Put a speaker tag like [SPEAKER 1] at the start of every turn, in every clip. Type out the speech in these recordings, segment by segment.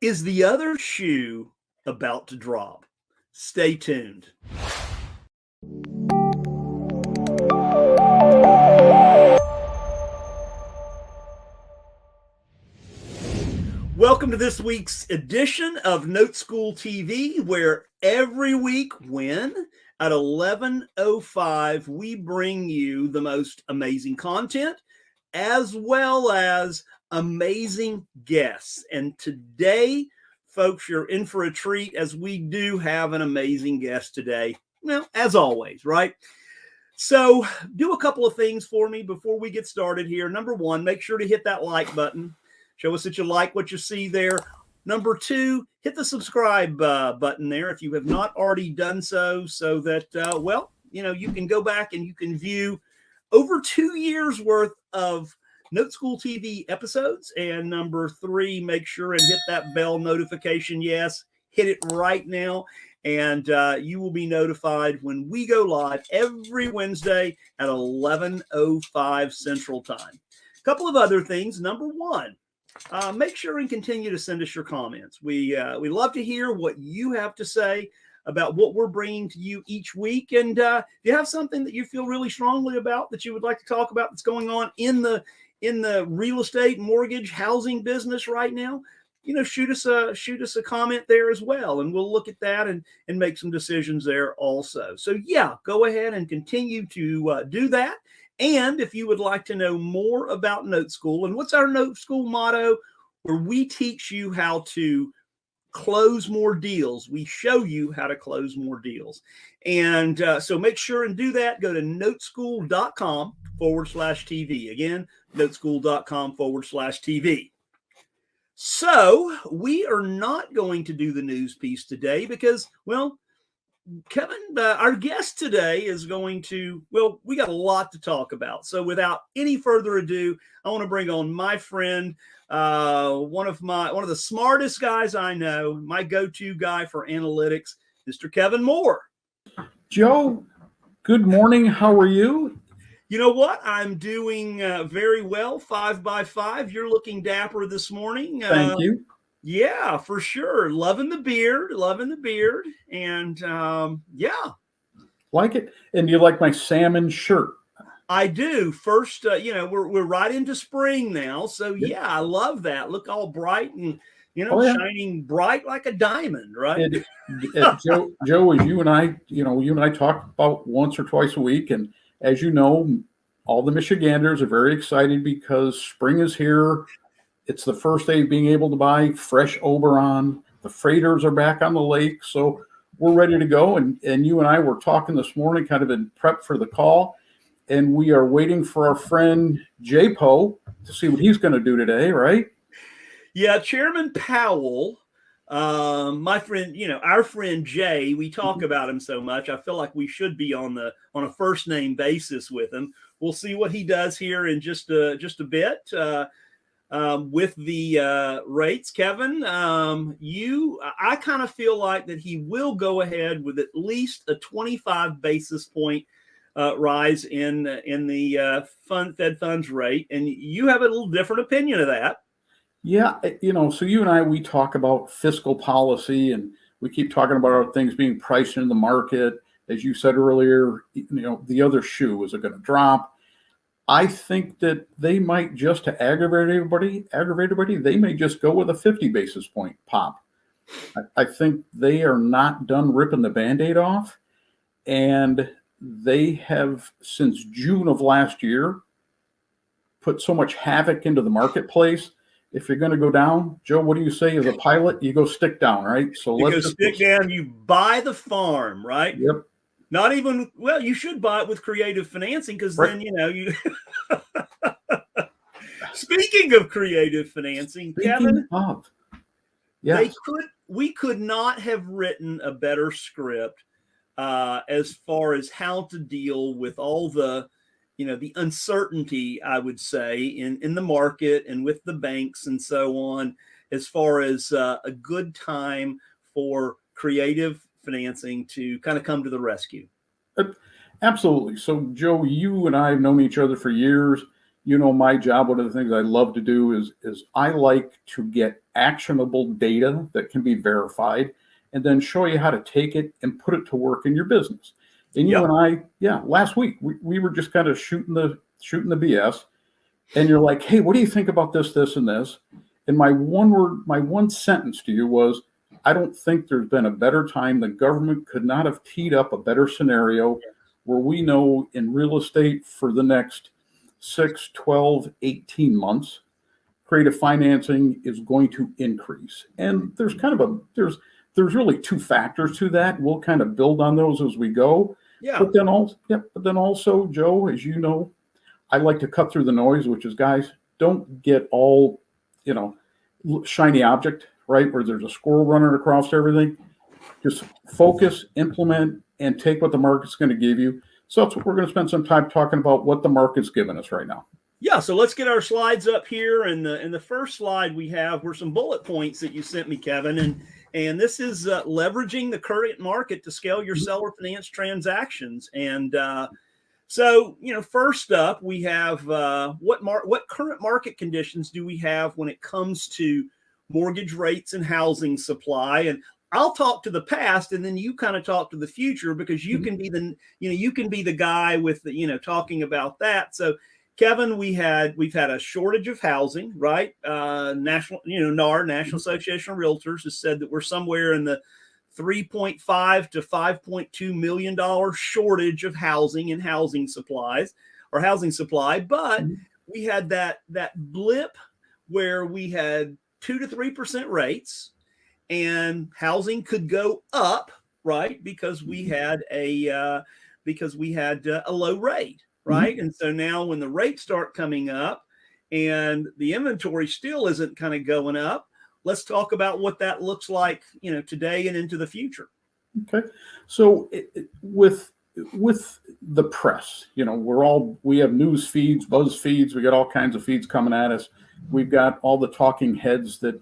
[SPEAKER 1] Is the other shoe about to drop? Stay tuned. Welcome to this week's edition of Note School TV, where every week when at 11:05 we bring you the most amazing content as well as amazing guests. And today, folks, you're in for a treat as we do have an amazing guest today. Well, as always, right? So, do a couple of things for me before we get started here. Number one, make sure to hit that like button. Show us that you like what you see there. Number two, hit the subscribe button there if you have not already done so that, you can go back and you can view over 2 years worth of Note School TV episodes. And number three, make sure and hit that bell notification. Yes, hit it right now. And you will be notified when we go live every Wednesday at 11:05 Central Time. A couple of other things. Number one, make sure and continue to send us your comments. We love to hear what you have to say about what we're bringing to you each week. And if you have something that you feel really strongly about that you would like to talk about that's going on in the real estate, mortgage, housing business right now, shoot us a comment there as well, and we'll look at that and make some decisions there also. So yeah, go ahead and continue to do that. And if you would like to know more about Note School and what's our Note School motto, where we teach you how to close more deals, we show you how to close more deals. And so make sure and do that. Go to noteschool.com/TV. Again, noteschool.com/TV. So we are not going to do the news piece today because, well, Kevin, our guest today is going to, we got a lot to talk about. So without any further ado, I want to bring on my friend, one of the smartest guys I know, my go-to guy for analytics, Mr. Kevin Moore.
[SPEAKER 2] Joe, good morning. How are you?
[SPEAKER 1] You know what? I'm doing very well. 5 by 5. You're looking dapper this morning.
[SPEAKER 2] Thank you.
[SPEAKER 1] Yeah, for sure. Loving the beard. And yeah.
[SPEAKER 2] Like it? And you like my salmon shirt?
[SPEAKER 1] I do. First, we're right into spring now. So
[SPEAKER 2] Yep.
[SPEAKER 1] yeah, I love that. Look all bright and, shining bright like a diamond, right?
[SPEAKER 2] Joe, as you and I talk about once or twice a week. And as you know, all the Michiganders are very excited because spring is here. It's the first day of being able to buy fresh Oberon. The freighters are back on the lake. So we're ready to go. And you and I were talking this morning, kind of in prep for the call. And we are waiting for our friend Jay Poe to see what he's going to do today, right?
[SPEAKER 1] Yeah, Chairman Powell, my friend, our friend Jay, we talk about him so much. I feel like we should be on a first name basis with him. We'll see what he does here in just a bit. With the rates, Kevin, I kind of feel like that he will go ahead with at least a 25 basis point rise in the Fed funds rate, and you have a little different opinion of that.
[SPEAKER 2] Yeah, so you and I, we talk about fiscal policy, and we keep talking about our things being priced in the market. As you said earlier, the other shoe, is it going to drop? I think that they might, just to aggravate everybody, they may just go with a 50 basis point pop. I think they are not done ripping the Band-Aid off. And they have, since June of last year, put so much havoc into the marketplace. If you're going to go down, Joe, what do you say as a pilot? You go stick down, right? So
[SPEAKER 1] let's just stick down. You buy the farm, right?
[SPEAKER 2] Yep.
[SPEAKER 1] Not even, you should buy it with creative financing because then, you. Speaking of creative financing, Kevin, we could not have written a better script as far as how to deal with all the, the uncertainty, I would say, in the market and with the banks and so on, as far as a good time for creative financing to kind of come to the rescue.
[SPEAKER 2] Absolutely. So, Joe, you and I have known each other for years. My job, one of the things I love to do is I like to get actionable data that can be verified and then show you how to take it and put it to work in your business. And you
[SPEAKER 1] Yep.
[SPEAKER 2] and I, yeah, last week we were just kind of shooting the BS, and you're like, hey, what do you think about this, and this? And my one sentence to you was, I don't think there's been a better time. The government could not have teed up a better scenario where we know in real estate for the next 6, 12, 18 months, creative financing is going to increase. And there's there's really two factors to that. We'll kind of build on those as we go.
[SPEAKER 1] Yeah.
[SPEAKER 2] But then also, Joe, as you know, I like to cut through the noise, which is, guys, don't get all, shiny object, right? Where there's a squirrel running across everything. Just focus, implement, and take what the market's going to give you. So that's what we're going to spend some time talking about, what the market's giving us right now.
[SPEAKER 1] Yeah, so let's get our slides up here. And the first slide we have were some bullet points that you sent me, Kevin. And this is leveraging the current market to scale your seller finance transactions. And so, first up, we have what current market conditions do we have when it comes to mortgage rates and housing supply? And I'll talk to the past, and then you kind of talk to the future, because you can be the guy with the talking about that. So, Kevin, we've had a shortage of housing, right? NAR, National Association of Realtors, has said that we're somewhere in the $3.5 to $5.2 million shortage of housing and housing supply. But we had that blip where we had 2 to 3% rates, and housing could go up, right? Because we had a low rate, right? And so now when the rates start coming up and the inventory still isn't kind of going up, let's talk about what that looks like, today and into the future.
[SPEAKER 2] Okay. So with the press, we have news feeds, buzz feeds, we got all kinds of feeds coming at us. We've got all the talking heads that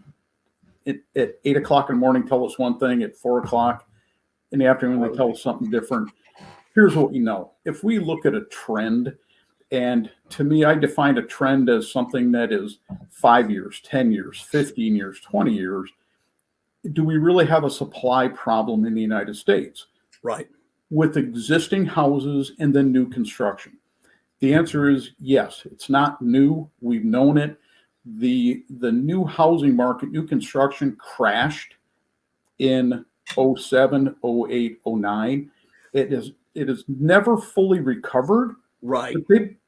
[SPEAKER 2] at 8 o'clock in the morning tell us one thing, at 4 o'clock in the afternoon they tell us something different. Here's what we know. If we look at a trend, and to me, I define a trend as something that is 5 years, 10 years, 15 years, 20 years. Do we really have a supply problem in the United States?
[SPEAKER 1] Right.
[SPEAKER 2] With existing houses and then new construction? The answer is yes. It's not new. We've known it. The new housing market, new construction crashed in 07, 08, 09. It has never fully recovered.
[SPEAKER 1] Right.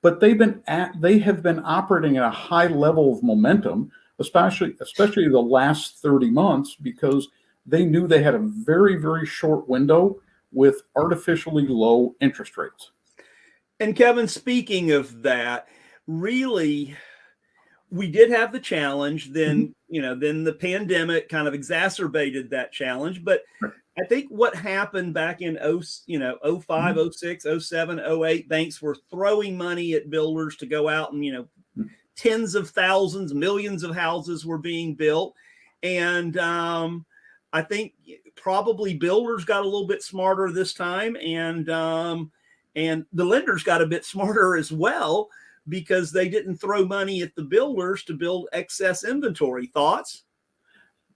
[SPEAKER 2] But they have been operating at a high level of momentum, especially the last 30 months, because they knew they had a very, very short window with artificially low interest rates.
[SPEAKER 1] And Kevin, speaking of that, really, we did have the challenge. Then, then the pandemic kind of exacerbated that challenge. But I think what happened back in 05, 06, 07, 08, banks were throwing money at builders to go out and, tens of thousands, millions of houses were being built. And I think probably builders got a little bit smarter this time, and the lenders got a bit smarter as well, because they didn't throw money at the builders to build excess inventory. Thoughts?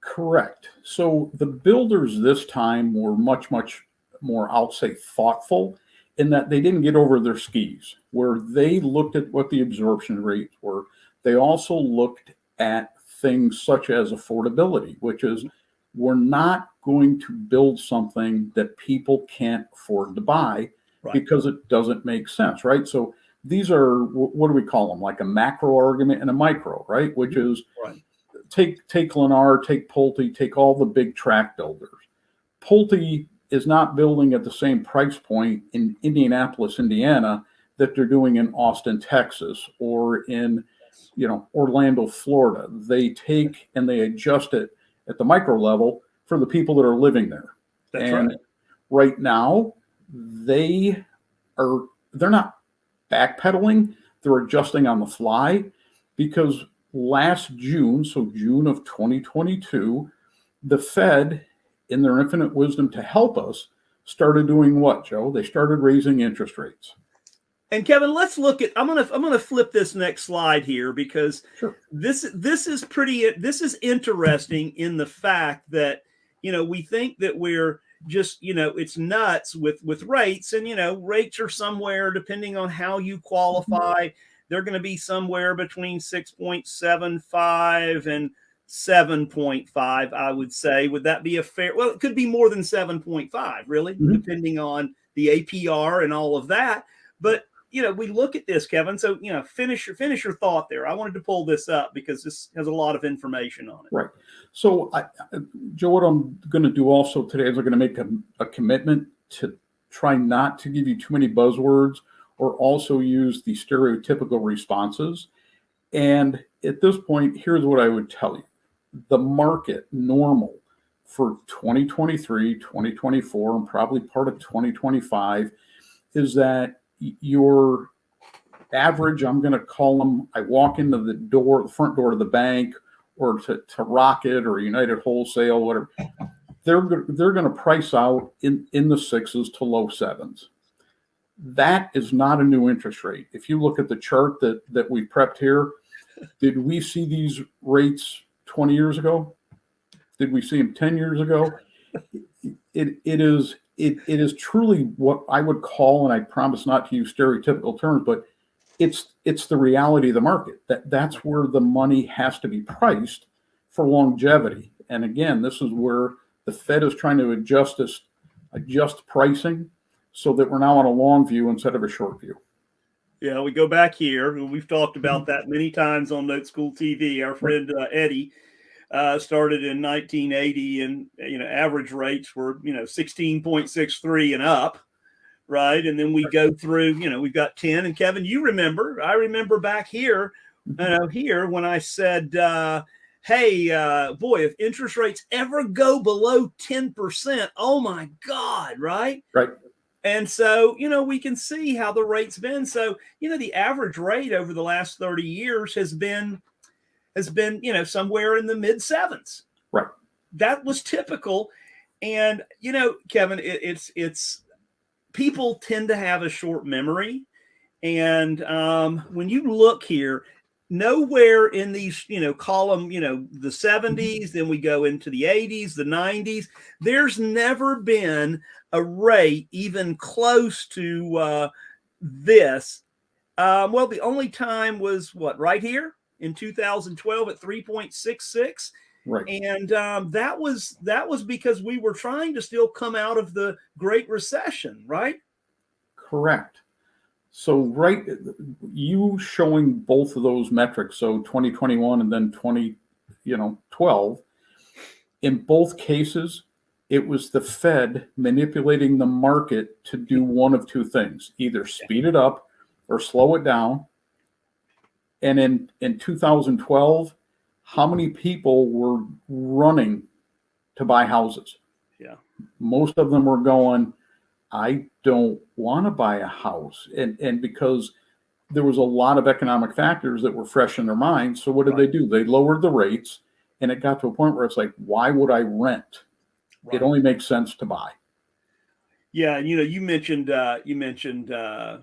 [SPEAKER 2] Correct. So the builders this time were much, much more, I'll say, thoughtful, in that they didn't get over their skis, where they looked at what the absorption rates were. They also looked at things such as affordability, which is, we're not going to build something that people can't afford to buy, because it doesn't make sense, right? So these are, what do we call them? Like a macro argument and a micro, right? Which is, take Lennar, take Pulte, take all the big tract builders. Pulte is not building at the same price point in Indianapolis, Indiana, that they're doing in Austin, Texas, or in Orlando, Florida. They take and they adjust it at the micro level for the people that are living there.
[SPEAKER 1] That's right.
[SPEAKER 2] Right now, they're not backpedaling, they're adjusting on the fly, because last June, so June of 2022, the Fed, in their infinite wisdom to help us, started doing what, Joe? They started raising interest rates.
[SPEAKER 1] And Kevin, let's look at. I'm gonna flip this next slide here because
[SPEAKER 2] Sure.
[SPEAKER 1] this is interesting in the fact that we think that we're just it's nuts with rates, and rates are somewhere depending on how you qualify. They're going to be somewhere between 6.75 and 7.5, I would say. Would that be a fair? Well, it could be more than 7.5, really, depending on the APR and all of that. But we look at this, Kevin. So, finish your thought there. I wanted to pull this up because this has a lot of information on it.
[SPEAKER 2] Right. So, Joe, what I'm going to do also today is I'm going to make a commitment to try not to give you too many buzzwords or also use the stereotypical responses. And at this point, here's what I would tell you. The market normal for 2023, 2024, and probably part of 2025 is that your average, I'm going to call them, I walk into the front door of the bank or to Rocket or United Wholesale, whatever, they're going to price out in the sixes to low sevens. That is not a new interest rate. If you look at the chart that we prepped here, did we see these rates 20 years ago? Did we see them 10 years ago? It is truly what I would call, and I promise not to use stereotypical terms, but it's the reality of the market. That's where the money has to be priced for longevity. And again, this is where the Fed is trying to adjust pricing so that we're now on a long view instead of a short view.
[SPEAKER 1] Yeah, we go back here. We've talked about that many times on Note School TV. Our friend Eddie started in 1980, and average rates were 16.63 and up, right? And then we go through, we've got 10. And Kevin, I remember back here, here when I said, hey, boy, if interest rates ever go below 10%, oh my God, right?
[SPEAKER 2] Right.
[SPEAKER 1] And so, we can see how the rate's been. So, the average rate over the last 30 years has been, somewhere in the mid sevens.
[SPEAKER 2] Right.
[SPEAKER 1] That was typical. And, Kevin, it's people tend to have a short memory. And when you look here, nowhere in these, column, the 70s, then we go into the 80s, the 90s, there's never been a rate even close to this. Well, the only time was right here in 2012 at 3.66.
[SPEAKER 2] Right.
[SPEAKER 1] And that was because we were trying to still come out of the Great Recession, right?
[SPEAKER 2] Correct. So, you showing both of those metrics, so 2021 and then 2012, in both cases, it was the Fed manipulating the market to do one of two things, either speed it up or slow it down. And in 2012, how many people were running to buy houses?
[SPEAKER 1] Yeah.
[SPEAKER 2] Most of them were going, I don't want to buy a house. And because there was a lot of economic factors that were fresh in their minds. So what did they do? They lowered the rates, and it got to a point where it's like, why would I rent? Right. It only makes sense to buy.
[SPEAKER 1] Yeah, and you mentioned Orlando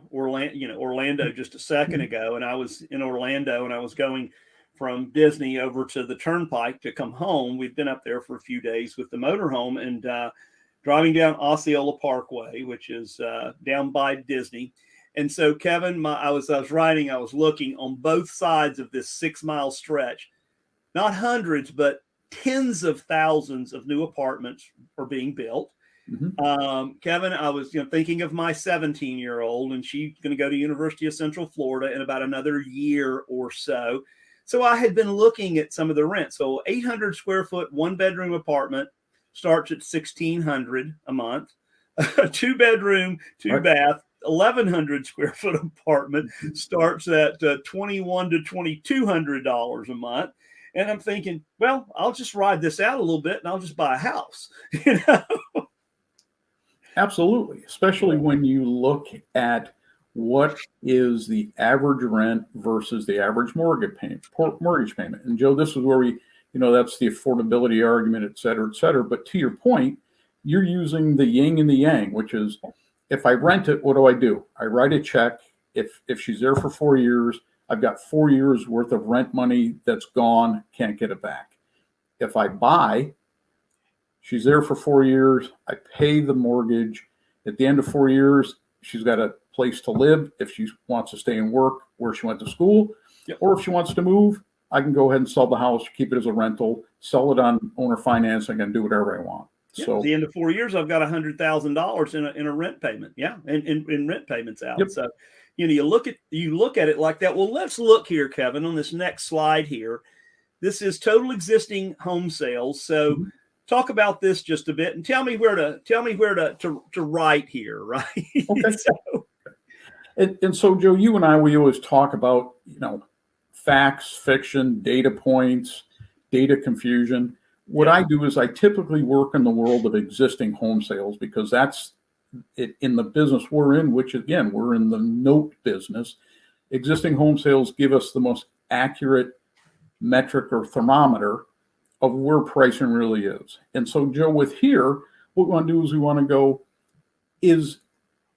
[SPEAKER 1] just a second ago, and I was in Orlando, and I was going from Disney over to the Turnpike to come home. We'd been up there for a few days with the motorhome, and driving down Osceola Parkway, which is down by Disney. And so, Kevin, I was looking on both sides of this 6-mile stretch. Not hundreds, but tens of thousands of new apartments are being built. Mm-hmm. Kevin, I was thinking of my 17-year-old, and she's going to go to University of Central Florida in about another year or so. So I had been looking at some of the rent. So 800 square foot, 1-bedroom apartment starts at $1,600 a month. A 2-bedroom, 2-bath, 1,100 square foot apartment starts at $2,100 to $2,200 a month. And I'm thinking, well, I'll just ride this out a little bit and I'll just buy a house.
[SPEAKER 2] Absolutely. Especially when you look at what is the average rent versus the average mortgage payment. And Joe, this is where we, that's the affordability argument, et cetera, et cetera. But to your point, you're using the yin and the yang, which is if I rent it, what do? I write a check if she's there for 4 years, I've got 4 years worth of rent money that's gone, can't get it back. If I buy, she's there for 4 years, I pay the mortgage. At the end of 4 years, she's got a place to live if she wants to stay and work where she went to school.
[SPEAKER 1] Yep.
[SPEAKER 2] Or if she wants to move, I can go ahead and sell the house, keep it as a rental, sell it on owner financing, and do whatever I want.
[SPEAKER 1] Yeah,
[SPEAKER 2] So
[SPEAKER 1] at the end of 4 years, I've got $100,000 in a rent payment. Yeah, and in rent payments out.
[SPEAKER 2] Yep.
[SPEAKER 1] So, you look at it like that. Well, let's look here, Kevin, on this next slide here. This is total existing home sales. So, talk about this just a bit and tell me where to write here, right?
[SPEAKER 2] Okay. And so, Joe, you and I, we always talk about, facts, fiction, data points, data confusion. What I do is I typically work in the world of existing home sales because that's it in the business we're in, which again, we're in the note business. Existing home sales give us the most accurate metric or thermometer of where pricing really is. And so, Joe, with here, what we want to do is we want to go, is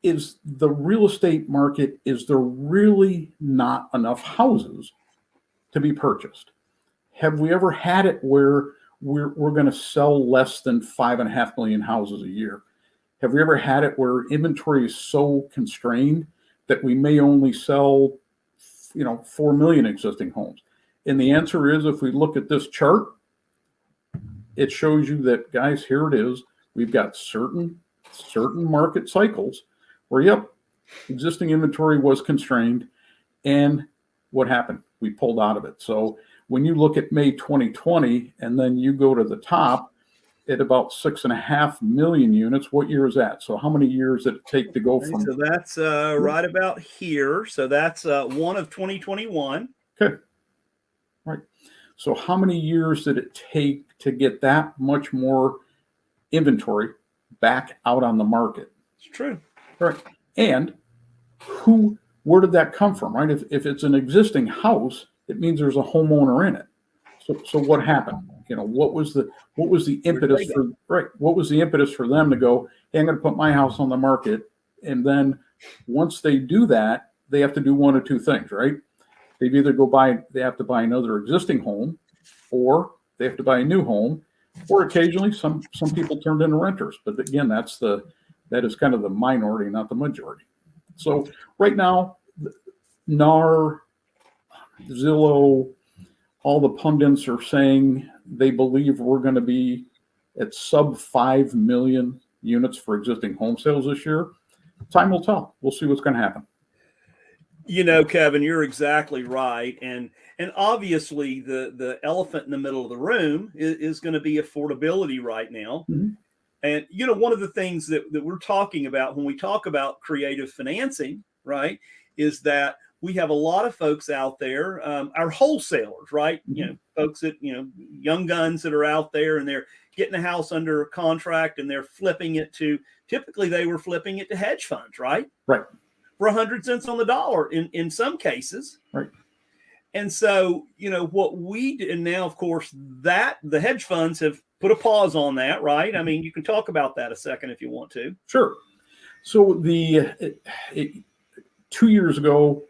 [SPEAKER 2] the real estate market, is there really not enough houses to be purchased? Have we ever had it where we're going to sell less than 5.5 million houses a year? Have we ever had it where inventory is so constrained that we may only sell, 4 million existing homes? And the answer is, if we look at this chart, it shows you that, guys, here it is. We've got certain market cycles where, existing inventory was constrained. And what happened? We pulled out of it. So when you look at May 2020, and then you go to the top at about 6.5 million units, what year is that? So how many years did it take to go from?
[SPEAKER 1] So that's right about here. So that's 1 of 2021.
[SPEAKER 2] Okay. Right. So how many years did it take to get that much more inventory back out on the market?
[SPEAKER 1] It's true.
[SPEAKER 2] Right. And where did that come from, right? If it's an existing house, it means there's a homeowner in it. So what happened? What was the impetus for, right? What was the impetus for them to go, hey, I'm going to put my house on the market? And then once they do that, they have to do one of two things, right? They have to buy another existing home, or they have to buy a new home, or occasionally some people turned into renters. But again, that is kind of the minority, not the majority. So right now, NAR, Zillow, all the pundits are saying they believe we're going to be at sub 5 million units for existing home sales this year. Time will tell. We'll see what's going to happen.
[SPEAKER 1] Kevin, you're exactly right. And obviously the elephant in the middle of the room is going to be affordability right now.
[SPEAKER 2] Mm-hmm.
[SPEAKER 1] And, one of the things that we're talking about when we talk about creative financing, right, is that we have a lot of folks out there, our wholesalers, right?
[SPEAKER 2] Mm-hmm.
[SPEAKER 1] Folks that, young guns that are out there and they're getting a house under contract and they're flipping it typically they were flipping it to hedge funds, right?
[SPEAKER 2] Right.
[SPEAKER 1] For 100 cents on the dollar in some cases.
[SPEAKER 2] Right.
[SPEAKER 1] And so, what we did, and now, of course, that the hedge funds have put a pause on that, right? I mean, you can talk about that a second if you want to.
[SPEAKER 2] Sure. So 2 years ago,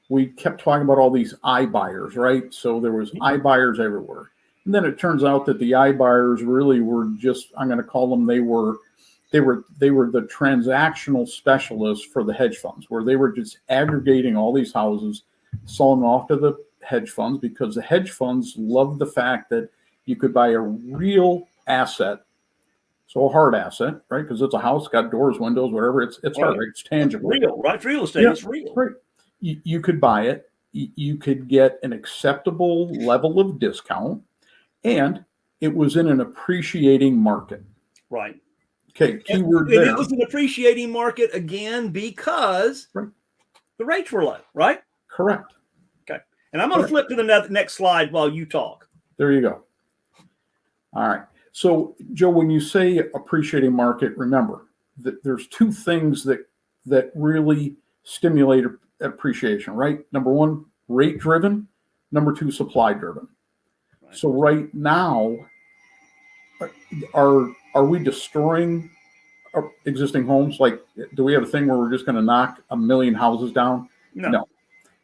[SPEAKER 2] we kept talking about all these iBuyers, right? So there was iBuyers everywhere. And then it turns out that the iBuyers really were just, I'm going to call them, they were the transactional specialists for the hedge funds, where they were just aggregating all these houses, selling them off to the hedge funds, because the hedge funds loved the fact that you could buy a real asset, so a hard asset, right? Because it's a house, got doors, windows, whatever. It's hard, right? It's tangible.
[SPEAKER 1] Real, right? Real estate, it's real.
[SPEAKER 2] Right. You could buy it. You could get an acceptable level of discount, and it was in an appreciating market.
[SPEAKER 1] Right.
[SPEAKER 2] Okay, keyword there.
[SPEAKER 1] It was an appreciating market again because the rates were low, right?
[SPEAKER 2] Correct.
[SPEAKER 1] Okay. And I'm going to flip to the next slide while you talk.
[SPEAKER 2] There you go. All right. So, Joe, when you say appreciating market, remember that there's two things that really stimulate appreciation, right? Number one, rate driven. Number two, supply driven. Right. So right now, are we destroying existing homes? Like, do we have a thing where we're just going to knock 1 million houses down?
[SPEAKER 1] No.
[SPEAKER 2] No.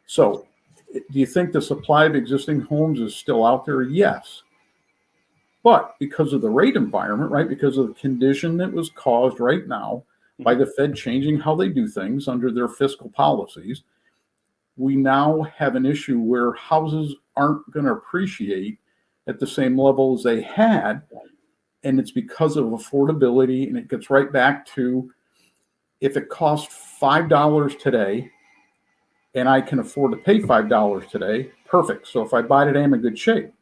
[SPEAKER 2] So do you think the supply of existing homes is still out there? Yes. But because of the rate environment, right, because of the condition that was caused right now by the Fed changing how they do things under their fiscal policies, we now have an issue where houses aren't going to appreciate at the same level as they had. And it's because of affordability. And it gets right back to, if it costs $5 today and I can afford to pay $5 today, perfect. So if I buy today, I'm in good shape.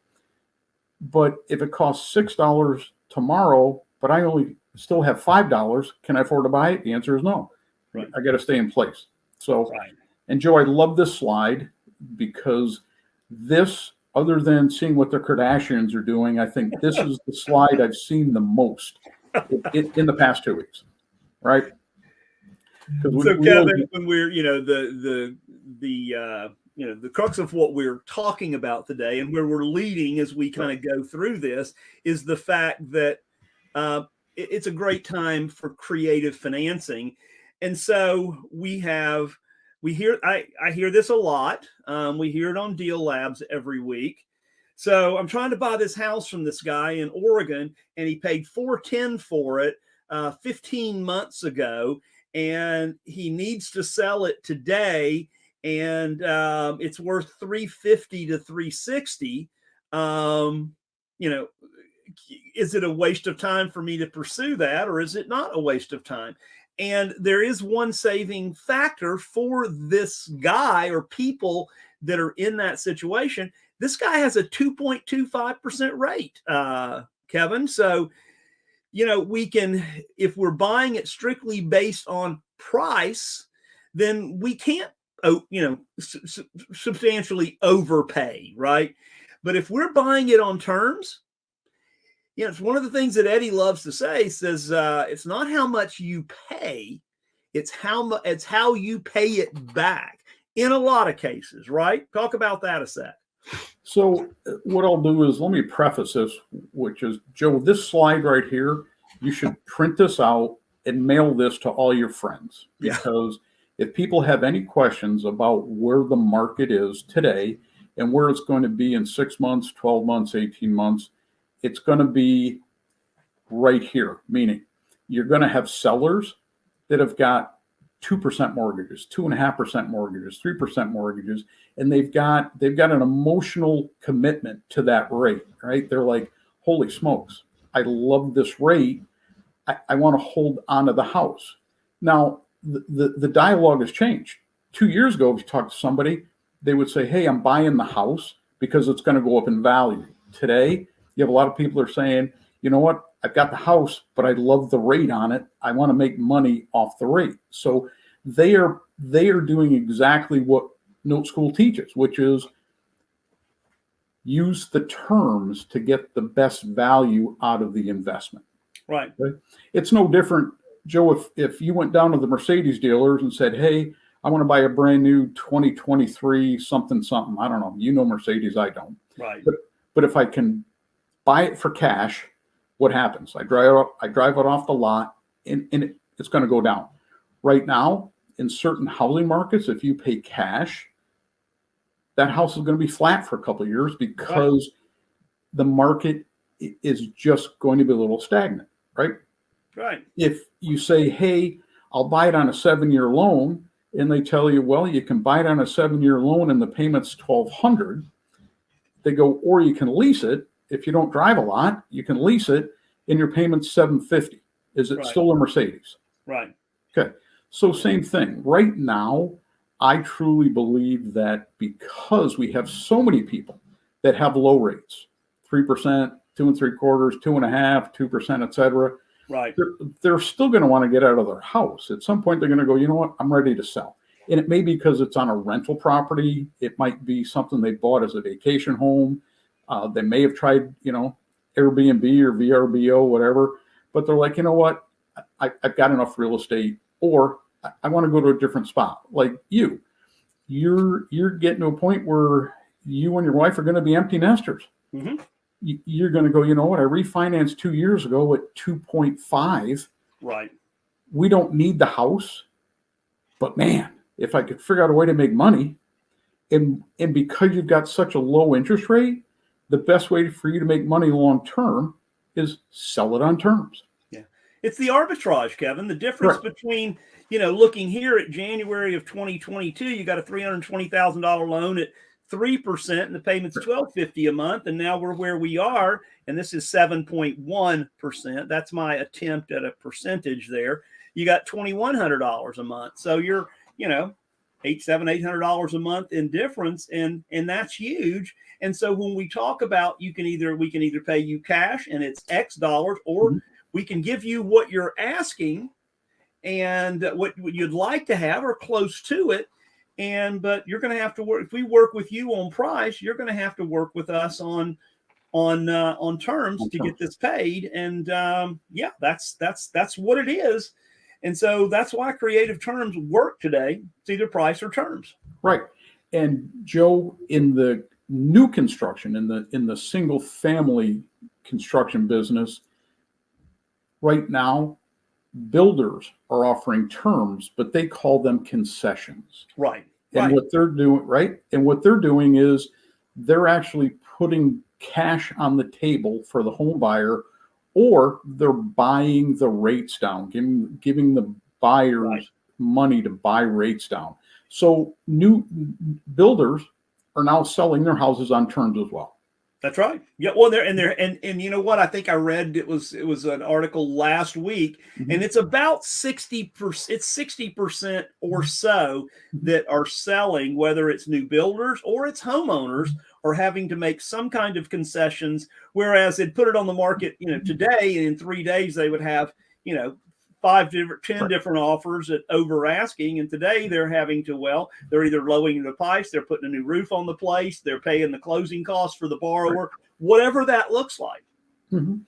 [SPEAKER 2] But if it costs $6 tomorrow, but I only still have $5, can I afford to buy it? The answer is no.
[SPEAKER 1] Right.
[SPEAKER 2] I got to stay in place. So, and Joe, I love this slide because this, other than seeing what the Kardashians are doing, I think this is the slide I've seen the most in the past 2 weeks, right?
[SPEAKER 1] So Kevin, when we're, the crux of what we're talking about today and where we're leading as we kind of go through this is the fact that it's a great time for creative financing. And so I hear this a lot. We hear it on Deal Labs every week. So I'm trying to buy this house from this guy in Oregon, and he paid $410 for it 15 months ago, and he needs to sell it today, and it's worth $350 to $360. Is it a waste of time for me to pursue that, or is it not a waste of time? And there is one saving factor for this guy or people that are in that situation. This guy has a 2.25% rate, Kevin. So, we can, if we're buying it strictly based on price, then we can't, substantially overpay, right? But if we're buying it on terms, it's one of the things that Eddie loves to say. He says, it's not how much you pay, it's how you pay it back in a lot of cases, right? Talk about that a sec.
[SPEAKER 2] So what I'll do is, let me preface this, which is, Joe, this slide right here, you should print this out and mail this to all your friends. Because if people have any questions about where the market is today and where it's going to be in 6 months, 12 months, 18 months, it's going to be right here, meaning you're going to have sellers that have got 2% mortgages, 2.5% mortgages, 3% mortgages, and they've got an emotional commitment to that rate, right? They're like, holy smokes, I love this rate. I want to hold onto the house. Now, the dialogue has changed. 2 years ago, if you talk to somebody, they would say, hey, I'm buying the house because it's going to go up in value. Today, you have a lot of people are saying, you know what, I've got the house, but I love the rate on it. I want to make money off the rate. So they are doing exactly what Note School teaches, which is use the terms to get the best value out of the investment.
[SPEAKER 1] Right.
[SPEAKER 2] Okay? It's no different, Joe, if you went down to the Mercedes dealers and said, hey, I want to buy a brand new 2023 something. I don't know. Mercedes, I don't.
[SPEAKER 1] Right.
[SPEAKER 2] But if I can buy it for cash, what happens? I drive it off the lot, and it's going to go down. Right now, in certain housing markets, if you pay cash, that house is going to be flat for a couple of years because the market is just going to be a little stagnant, right?
[SPEAKER 1] Right.
[SPEAKER 2] If you say, hey, I'll buy it on a 7-year loan, and they tell you, well, you can buy it on a 7-year loan and the payment's $1,200. They go, or you can lease it. If you don't drive a lot, you can lease it and your payment's $750. Is it still a Mercedes?
[SPEAKER 1] Right.
[SPEAKER 2] Okay. So same thing. Right now, I truly believe that because we have so many people that have low rates, 3%, 2.75%, 2.5%, 2%, et cetera.
[SPEAKER 1] Right.
[SPEAKER 2] They're still going to want to get out of their house. At some point, they're going to go, you know what, I'm ready to sell. And it may be because it's on a rental property. It might be something they bought as a vacation home. They may have tried, Airbnb or VRBO, whatever. But they're like, you know what, I've got enough real estate, or I want to go to a different spot. Like you're getting to a point where you and your wife are going to be empty nesters.
[SPEAKER 1] Mm-hmm.
[SPEAKER 2] You're going to go, you know what, I refinanced 2 years ago at 2.5.
[SPEAKER 1] Right.
[SPEAKER 2] We don't need the house, but man, if I could figure out a way to make money, and because you've got such a low interest rate, the best way for you to make money long term is sell it on terms.
[SPEAKER 1] Yeah. It's the arbitrage, Kevin. The difference
[SPEAKER 2] Correct.
[SPEAKER 1] between, looking here at January of 2022, you got a $320,000 loan at 3%, and the payment's $1,250 a month. And now we're where we are, and this is 7.1%. That's my attempt at a percentage there. You got $2,100 a month. So you're, $800 a month in difference, and that's huge. And so when we talk about, we can either pay you cash and it's X dollars, or we can give you what you're asking and what you'd like to have or close to it. But you're going to have to work. If we work with you on price, you're going to have to work with us on terms to get this paid. And that's what it is. And so that's why creative terms work today. It's either price or terms.
[SPEAKER 2] Right. And Joe, in the new construction, in the single family construction business, right now, builders are offering terms, but they call them concessions.
[SPEAKER 1] Right.
[SPEAKER 2] And what they're doing is they're actually putting cash on the table for the home buyer, or they're buying the rates down, giving the buyers money to buy rates down. So new builders are now selling their houses on terms as well.
[SPEAKER 1] That's right. Yeah. Well, and you know what? I think I read it was an article last week, and it's about 60%. It's 60% or so that are selling, whether it's new builders or it's homeowners, are having to make some kind of concessions. Whereas they'd put it on the market, today, and in 3 days they would have, 10 different offers at over asking. And today they're having to, they're either lowering the price, they're putting a new roof on the place, they're paying the closing costs for the borrower, whatever that looks like.
[SPEAKER 2] Mm-hmm.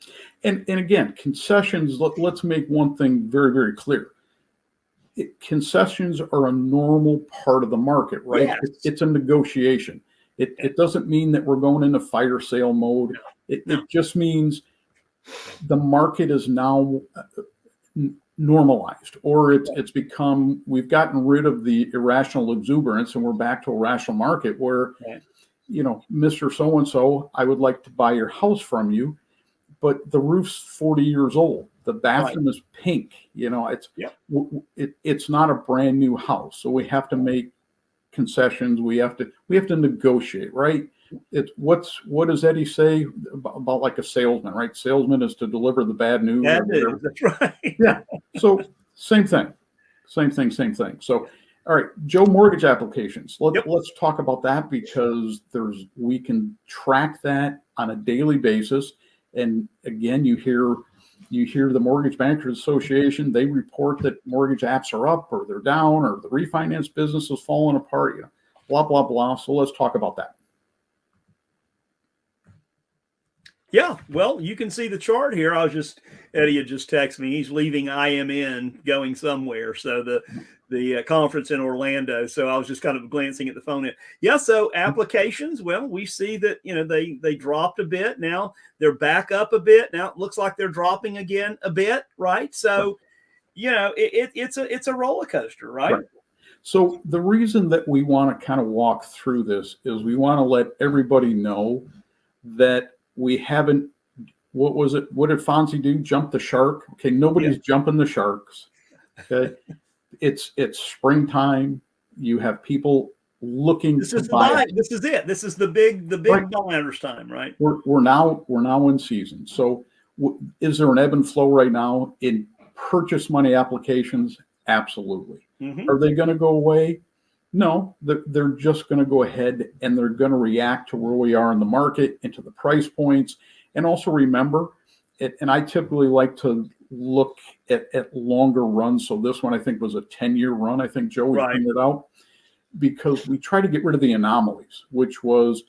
[SPEAKER 2] And again, concessions, let's make one thing very, very clear. Concessions are a normal part of the market, right?
[SPEAKER 1] Yes.
[SPEAKER 2] It's a negotiation. It doesn't mean that we're going into fire sale mode. No. It just means the market is now normalized, or it's become, we've gotten rid of the irrational exuberance, and we're back to a rational market where, Mr. So-and-so, I would like to buy your house from you, but the roof's 40 years old. The bathroom is pink. It's not a brand new house. So we have to make concessions. We have to negotiate, right? What does Eddie say about like a salesman, right? Salesman is to deliver the bad news.
[SPEAKER 1] That's right.
[SPEAKER 2] Yeah. So same thing. So, all right, Joe, mortgage applications. Let's talk about that, because we can track that on a daily basis. And again, you hear the Mortgage Bankers Association, they report that mortgage apps are up or they're down, or the refinance business is falling apart, blah, blah, blah. So let's talk about that.
[SPEAKER 1] Yeah, well, you can see the chart here. Eddie had just texted me. He's leaving IMN, going somewhere. So the conference in Orlando. So I was just kind of glancing at the phone. Yeah, so applications, well, we see that, they dropped a bit. Now they're back up a bit. Now it looks like they're dropping again a bit, right? So, it's a roller coaster, right?
[SPEAKER 2] So the reason that we want to kind of walk through this is we want to let everybody know that we haven't, what did Fonzie do? Jump the shark? Okay, nobody's jumping the sharks. Okay. It's springtime. You have people looking
[SPEAKER 1] to
[SPEAKER 2] buy.
[SPEAKER 1] This is it. This is the big buyer's time, right?
[SPEAKER 2] We're now in season. So is there an ebb and flow right now in purchase money applications? Absolutely. Mm-hmm. Are they going to go away? No, they're just going to go ahead and they're going to react to where we are in the market and to the price points. And also remember, and I typically like to look at longer runs. So this one I think was a 10-year run. I think Joe pointed out, because we try to get rid of the anomalies, which was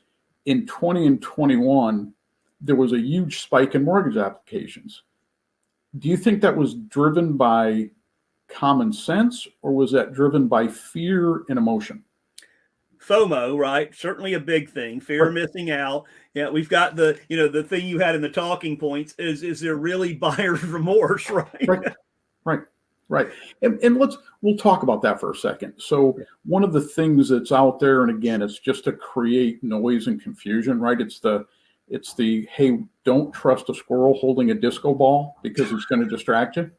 [SPEAKER 2] in 20 and 21, there was a huge spike in mortgage applications. Do you think that was driven by common sense, or was that driven by fear and emotion?
[SPEAKER 1] FOMO, right? Certainly a big thing. Fear of missing out. Yeah, we've got the thing you had in the talking points is there really buyer's remorse, right?
[SPEAKER 2] Right. Right. And we'll talk about that for a second. So one of the things that's out there, and again, it's just to create noise and confusion, right? It's the hey, don't trust a squirrel holding a disco ball because it's going to distract you.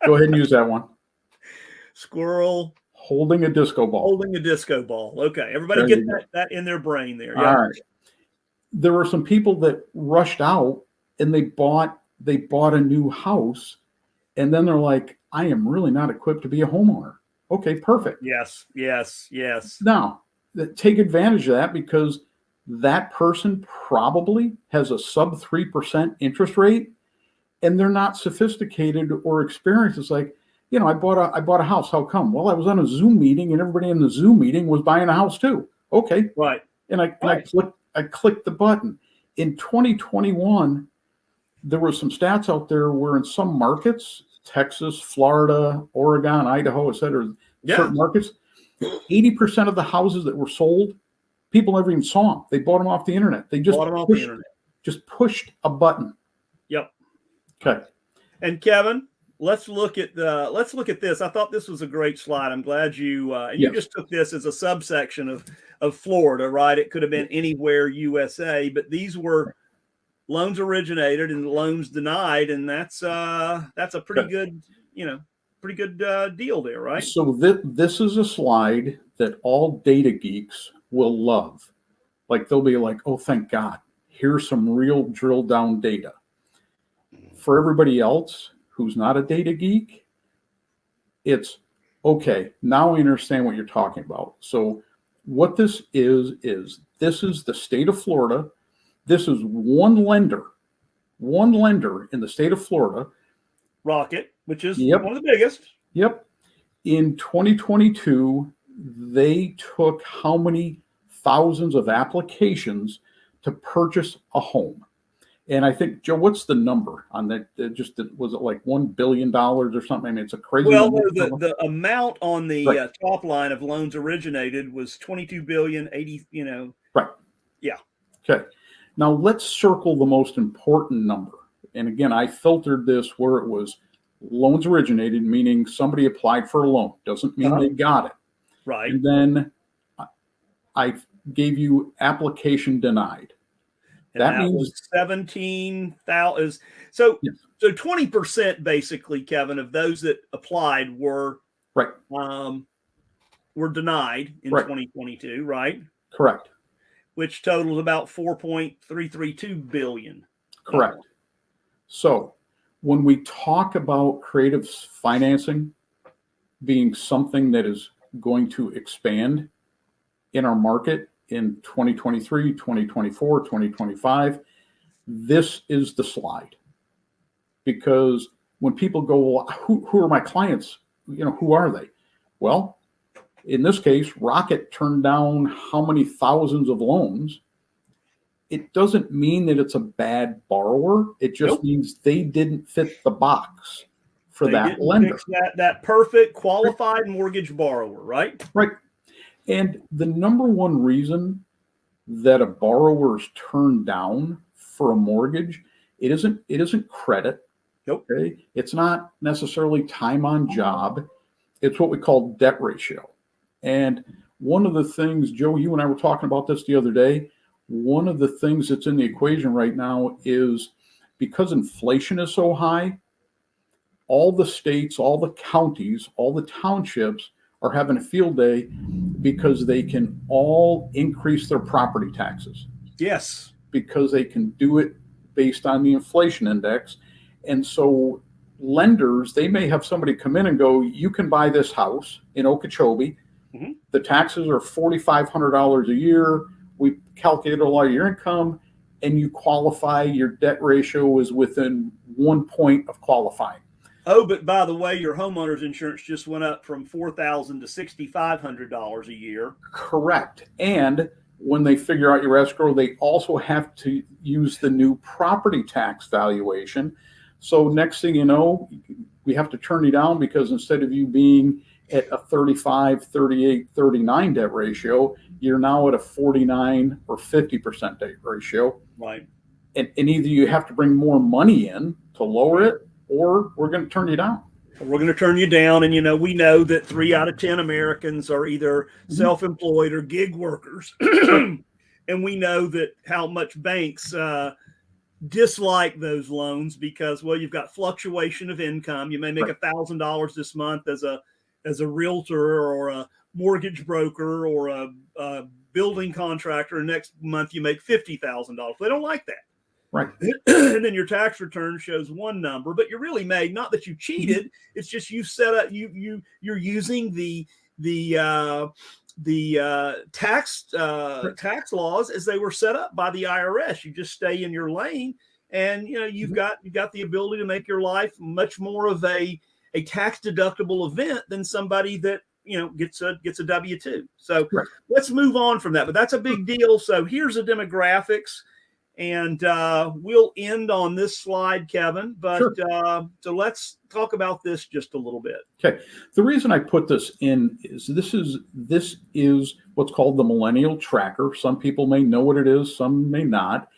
[SPEAKER 2] Go ahead and use that one.
[SPEAKER 1] Squirrel
[SPEAKER 2] holding a disco ball.
[SPEAKER 1] Holding a disco ball. Okay. Everybody get that in their brain there.
[SPEAKER 2] All right. There were some people that rushed out and they bought a new house, and then they're like, I am really not equipped to be a homeowner. Okay, perfect.
[SPEAKER 1] Yes.
[SPEAKER 2] Now, take advantage of that, because that person probably has a sub 3% interest rate, and they're not sophisticated or experienced. It's like, I bought a house. How come? Well, I was on a Zoom meeting, and everybody in the Zoom meeting was buying a house too. Okay.
[SPEAKER 1] Right.
[SPEAKER 2] And I clicked the button. In 2021, there were some stats out there where in some markets, Texas, Florida, Oregon, Idaho, et cetera, certain markets, 80% of the houses that were sold, people never even saw them. They bought them off the internet. They just pushed a button.
[SPEAKER 1] Yep.
[SPEAKER 2] Okay.
[SPEAKER 1] And Kevin, let's look at this. I thought this was a great slide. I'm glad you you just took this as a subsection of Florida, right? It could have been anywhere USA, but these were loans originated and loans denied, and that's a pretty good, deal there, right?
[SPEAKER 2] So this is a slide that all data geeks will love. Like, they'll be like, oh, thank God, here's some real drill down data. For everybody else who's not a data geek, it's okay, now I understand what you're talking about. So what this is this is the state of Florida. This is one lender in the state of Florida.
[SPEAKER 1] Rocket, which is one of the biggest.
[SPEAKER 2] Yep. In 2022, they took how many thousands of applications to purchase a home? And I think, Joe, what's the number on that? Was it like $1 billion or something? I mean, it's a crazy number.
[SPEAKER 1] Well, the amount on the top line of loans originated was 22 billion, 80,
[SPEAKER 2] Right.
[SPEAKER 1] Yeah.
[SPEAKER 2] Okay. Now let's circle the most important number. And again, I filtered this where it was loans originated, meaning somebody applied for a loan. Doesn't mean they got it.
[SPEAKER 1] Right.
[SPEAKER 2] And then I gave you application denied.
[SPEAKER 1] And that means was 17,000. So 20% basically, Kevin, of those that applied were denied in 2022, right?
[SPEAKER 2] Correct.
[SPEAKER 1] Which totals about 4.332 billion.
[SPEAKER 2] Correct. So when we talk about creative financing being something that is going to expand in our market in 2023, 2024, 2025, this is the slide. Because when people go, well, who are my clients? Who are they? Well, in this case, Rocket turned down how many thousands of loans. It doesn't mean that it's a bad borrower. It just means they didn't fit the box for that lender.
[SPEAKER 1] That perfect qualified mortgage borrower, right?
[SPEAKER 2] Right. And the number one reason that a borrower is turned down for a mortgage, it isn't credit.
[SPEAKER 1] Nope.
[SPEAKER 2] Okay. It's not necessarily time on job. It's what we call debt ratio. And one of the things, Joe, you and I were talking about this the other day. One of the things that's in the equation right now is because inflation is so high, all the states, all the counties, all the townships are having a field day because they can all increase their property taxes.
[SPEAKER 1] Yes.
[SPEAKER 2] Because they can do it based on the inflation index. And so lenders, they may have somebody come in and go, you can buy this house in Okeechobee. Mm-hmm. The taxes are $4,500 a year. We calculate all your income and you qualify. Your debt ratio is within 1 point of qualifying.
[SPEAKER 1] Oh, but by the way, your homeowner's insurance just went up from $4,000 to $6,500 a year.
[SPEAKER 2] Correct. And when they figure out your escrow, they also have to use the new property tax valuation. So next thing you know, we have to turn you down because instead of you being at a 35, 38, 39 debt ratio, you're now at a 49 or 50% debt ratio.
[SPEAKER 1] Right.
[SPEAKER 2] And either you have to bring more money in to lower it, or we're going to turn you down.
[SPEAKER 1] We're going to turn you down. And, we know that 3 out of 10 Americans are either self-employed or gig workers. And we know that how much banks dislike those loans because, well, you've got fluctuation of income. You may make $1,000 this month as a realtor or a mortgage broker or a building contractor. And next month you make $50,000. They don't like that.
[SPEAKER 2] Right.
[SPEAKER 1] And then your tax return shows one number, but you're really made, not that you cheated. It's just you set up, you're using the tax laws as they were set up by the IRS. You just stay in your lane, and you've got the ability to make your life much more of a tax deductible event than somebody that gets a W-2. So let's move on from that. But that's a big deal. So here's the demographics. And we'll end on this slide, Kevin. But so let's talk about this just a little bit.
[SPEAKER 2] Okay. The reason I put this in is this is what's called the Millennial Tracker. Some people may know what it is, some may not.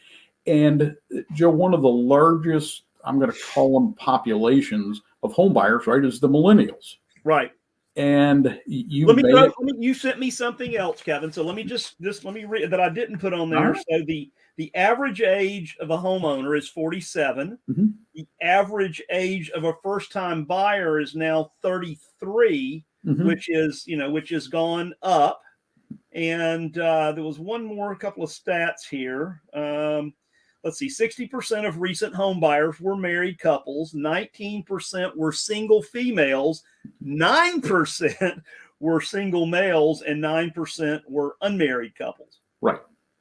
[SPEAKER 2] And Joe, one of the largest, I'm going to call them populations of home buyers, right, is the millennials.
[SPEAKER 1] Right.
[SPEAKER 2] And you
[SPEAKER 1] sent me something else, Kevin. So let me just let me read that I didn't put on there. Right. So the average age of a homeowner is 47.
[SPEAKER 2] Mm-hmm.
[SPEAKER 1] The average age of a first-time buyer is now 33, which is gone up. And there was a couple of stats here. Let's see, 60% of recent home buyers were married couples, 19% were single females, 9% were single males, and 9% were unmarried couples.
[SPEAKER 2] Right.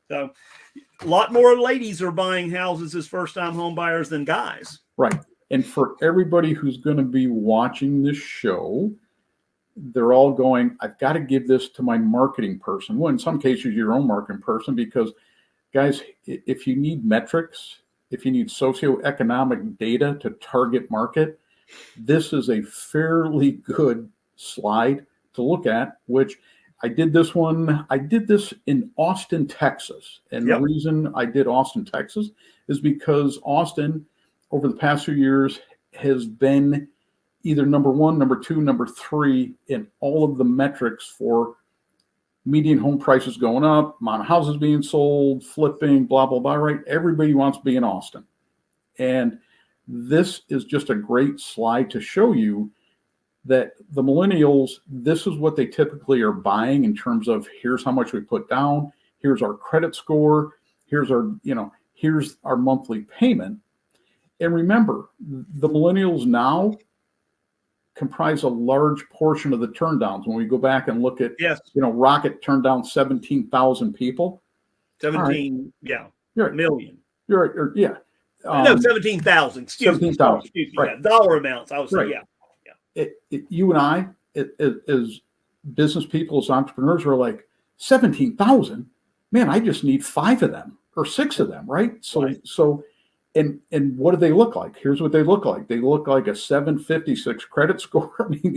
[SPEAKER 1] So a lot more ladies are buying houses as first-time home buyers than guys.
[SPEAKER 2] Right. And for everybody who's going to be watching this show, they're all going, I've got to give this to my marketing person. Well, in some cases, your own marketing person, because guys, if you need metrics, if you need socioeconomic data to target market, this is a fairly good slide to look at, which I did this in Austin, Texas. And the reason I did Austin, Texas is because Austin, over the past few years, has been either number 1, number 2, number 3 in all of the metrics for median home prices going up, amount of houses being sold, flipping, blah, blah, blah, right? Everybody wants to be in Austin. And this is just a great slide to show you that the millennials, this is what they typically are buying in terms of here's how much we put down, here's our credit score, here's our monthly payment. And remember, the millennials now comprise a large portion of the turndowns. When we go back and look at, Rocket turned down 17,000 people.
[SPEAKER 1] 17,
[SPEAKER 2] right.
[SPEAKER 1] Million.
[SPEAKER 2] You're right.
[SPEAKER 1] No, 17,000.
[SPEAKER 2] 17,000.
[SPEAKER 1] Right. Yeah, dollar amounts. I was saying,
[SPEAKER 2] you and I, as business people, as entrepreneurs, are like 17,000. Man, I just need 5 of them or 6 of them, right? So. And what do they look like? Here's what they look like. They look like a 756 credit score. I mean,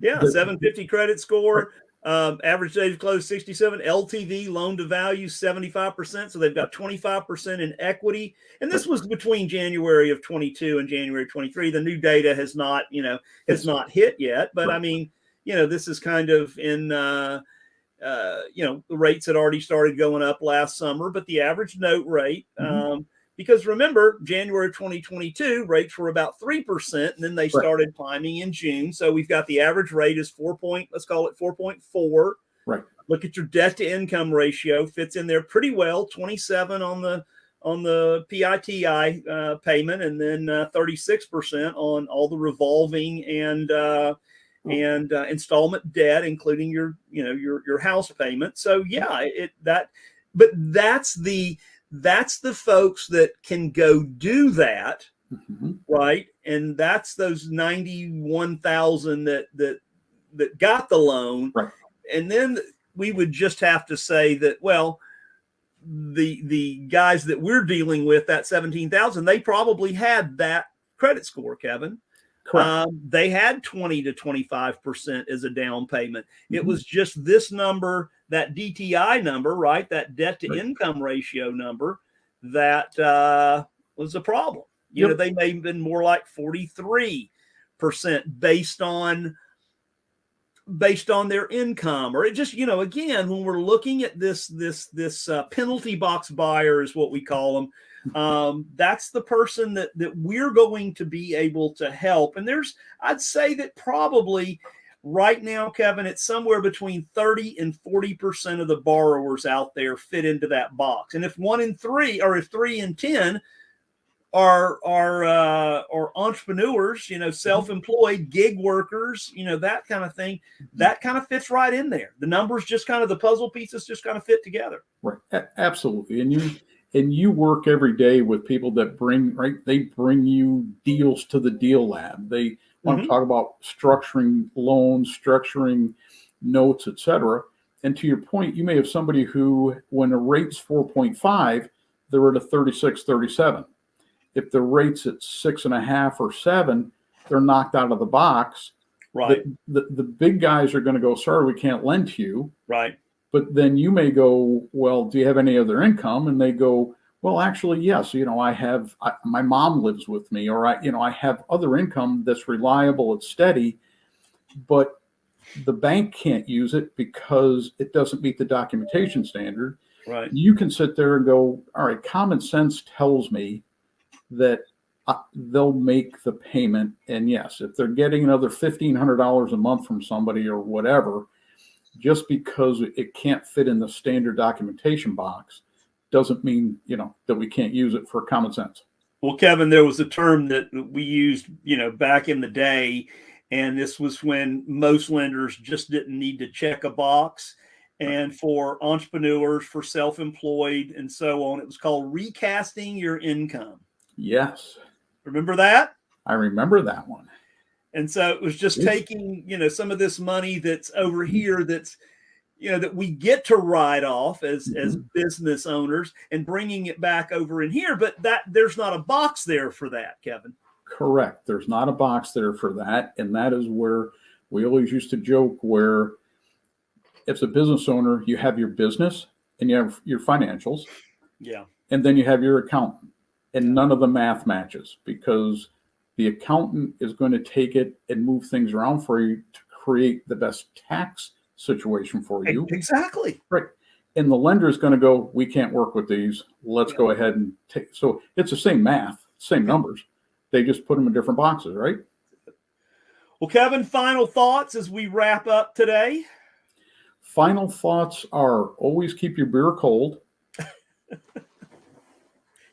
[SPEAKER 1] 750 credit score. Average day to close 67. LTV, loan to value 75%. So they've got 25% in equity. And this was between January of 22 and January 23. The new data has not hit yet. But I mean, this is kind of in. The rates had already started going up last summer, but the average note rate. Because remember, January 2022, rates were about 3%, and then they started climbing in June. So we've got the average rate is 4.4.
[SPEAKER 2] Right.
[SPEAKER 1] Look at your debt to income ratio, fits in there pretty well, 27 on the PITI payment, and then 36% on all the revolving and installment debt, including your house payment. So that's the folks that can go do that, right? And that's those 91,000 that got the loan.
[SPEAKER 2] Right.
[SPEAKER 1] And then we would just have to say that, well, the guys that we're dealing with, that 17,000, they probably had that credit score, Kevin.
[SPEAKER 2] Correct.
[SPEAKER 1] They had 20 to 25% as a down payment. It was just this number, that DTI number, right? That debt to income ratio number that was a problem. You know, they may have been more like 43% based on their income, or it just, you know, again, when we're looking at this penalty box buyer is what we call them. That's the person that we're going to be able to help. And I'd say that probably right now, Kevin, it's somewhere between 30 and 40% of the borrowers out there fit into that box. And if 1 in 3, or if 3 in 10 are entrepreneurs, you know, self-employed gig workers, you know, that kind of thing, that kind of fits right in there. The numbers just kind of, the puzzle pieces just kind of fit together.
[SPEAKER 2] Right. Absolutely. And you work every day with people that they bring you deals to the deal lab. They want to talk about structuring loans, structuring notes, etc. And to your point, you may have somebody who, when a rate's 4.5, they're at a 36, 37. If the rate's at 6.5 or 7, they're knocked out of the box.
[SPEAKER 1] Right.
[SPEAKER 2] The big guys are going to go, sorry, we can't lend to you.
[SPEAKER 1] Right.
[SPEAKER 2] But then you may go, well, do you have any other income? And they go, well, actually, yes. You know, my mom lives with me, or I have other income that's reliable, it's steady, but the bank can't use it because it doesn't meet the documentation standard.
[SPEAKER 1] Right.
[SPEAKER 2] You can sit there and go, all right, common sense tells me that they'll make the payment. And yes, if they're getting another $1,500 a month from somebody or whatever, just because it can't fit in the standard documentation box doesn't mean, you know, that we can't use it for common sense.
[SPEAKER 1] Well, Kevin, there was a term that we used, you know, back in the day, and this was when most lenders just didn't need to check a box. And for entrepreneurs, for self-employed and so on, it was called recasting your income.
[SPEAKER 2] Yes.
[SPEAKER 1] Remember that?
[SPEAKER 2] I remember that one.
[SPEAKER 1] And so it was just taking, you know, some of this money that's over here that's, you know, that we get to write off as business owners and bringing it back over in here. But there's not a box there for that, Kevin.
[SPEAKER 2] Correct. There's not a box there for that. And that is where we always used to joke, where as a business owner, you have your business and you have your financials.
[SPEAKER 1] Yeah.
[SPEAKER 2] And then you have your accountant. And none of the math matches, because the accountant is going to take it and move things around for you to create the best tax situation for you.
[SPEAKER 1] Exactly.
[SPEAKER 2] Right. And the lender is going to go, we can't work with these. Let's go ahead and take. So it's the same math, same numbers. They just put them in different boxes, right?
[SPEAKER 1] Well, Kevin, final thoughts as we wrap up today?
[SPEAKER 2] Final thoughts are always keep your beer cold.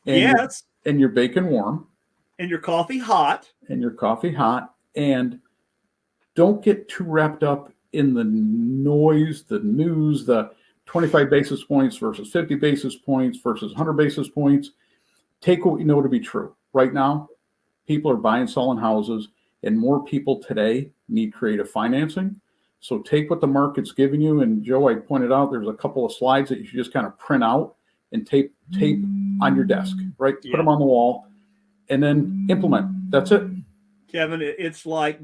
[SPEAKER 1] Yes.
[SPEAKER 2] And your bacon warm.
[SPEAKER 1] And your coffee hot.
[SPEAKER 2] And don't get too wrapped up in the noise, the news, the 25 basis points versus 50 basis points versus 100 basis points. Take what you know to be true. Right now, people are buying, selling houses, and more people today need creative financing. So take what the market's giving you. And Joe, I pointed out there's a couple of slides that you should just kind of print out and tape on your desk, right? Put them on the wall and then implement. That's it.
[SPEAKER 1] Kevin, it's like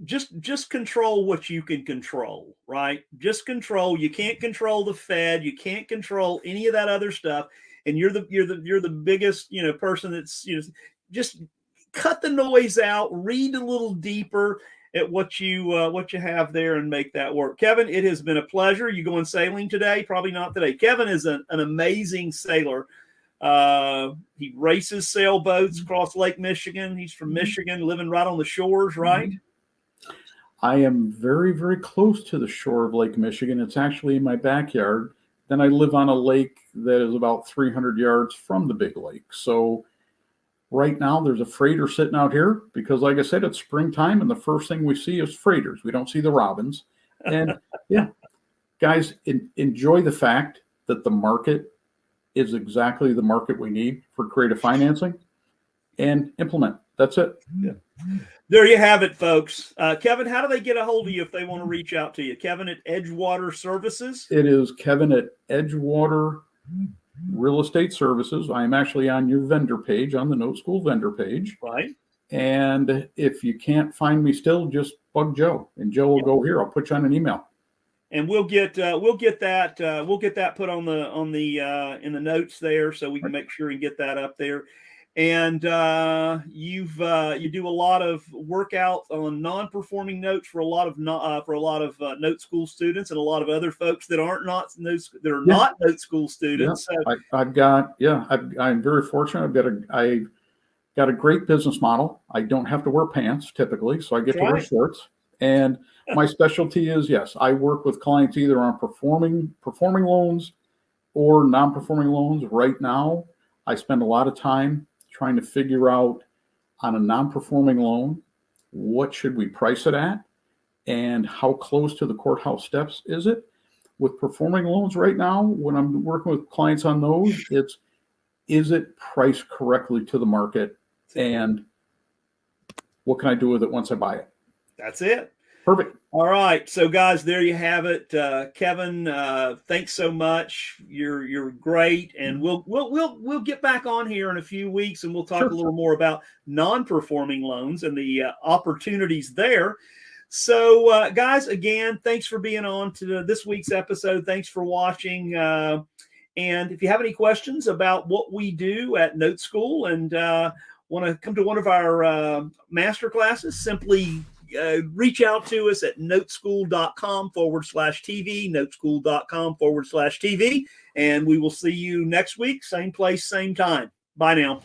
[SPEAKER 1] just control what you can control, right? Just control. You can't control the Fed. You can't control any of that other stuff. And you're the biggest, you know, person that's, you know, just cut the noise out, read a little deeper at what you have there and make that work. Kevin, it has been a pleasure. You going sailing today? Probably not today. Kevin is an amazing sailor. He races sailboats across Lake Michigan. He's from Michigan, living right on the shores, right?
[SPEAKER 2] I am very, very close to the shore of Lake Michigan. It's actually in my backyard. Then I live on a lake that is about 300 yards from the big lake. So right now there's a freighter sitting out here because, like I said, it's springtime and the first thing we see is freighters. We don't see the robins. And yeah, guys, enjoy the fact that the market is exactly the market we need for creative financing, and implement. That's it.
[SPEAKER 1] Yeah. There you have it, folks. Kevin, how do they get a hold of you if they want to reach out to you? Kevin at Edgewater Services?
[SPEAKER 2] It is Kevin at Edgewater Real Estate Services. I am actually on your vendor page, on the Note School vendor page.
[SPEAKER 1] Right.
[SPEAKER 2] And if you can't find me still, just bug Joe, and Joe will go here. I'll put you on an email.
[SPEAKER 1] And we'll get that put on the in the notes there, so we can make sure and get that up there. And you do a lot of workout on non-performing notes for a lot of note school students and a lot of other folks that aren't not note school students.
[SPEAKER 2] Yeah. So I'm very fortunate. I've got a great business model. I don't have to wear pants typically, so I get to wear shorts. And my specialty is, yes, I work with clients either on performing loans or non-performing loans. Right now, I spend a lot of time trying to figure out on a non-performing loan, what should we price it at and how close to the courthouse steps is it? With performing loans right now, when I'm working with clients on those, is it priced correctly to the market and what can I do with it once I buy it?
[SPEAKER 1] That's it.
[SPEAKER 2] Perfect.
[SPEAKER 1] All right. So guys, there you have it. Kevin, thanks so much. You're great. And we'll get back on here in a few weeks and we'll talk a little more about non-performing loans and the opportunities there. So guys, again, thanks for being on to this week's episode. Thanks for watching. And if you have any questions about what we do at Note School and want to come to one of our master classes, simply reach out to us at noteschool.com/TV, noteschool.com/TV, and we will see you next week, same place, same time. Bye now.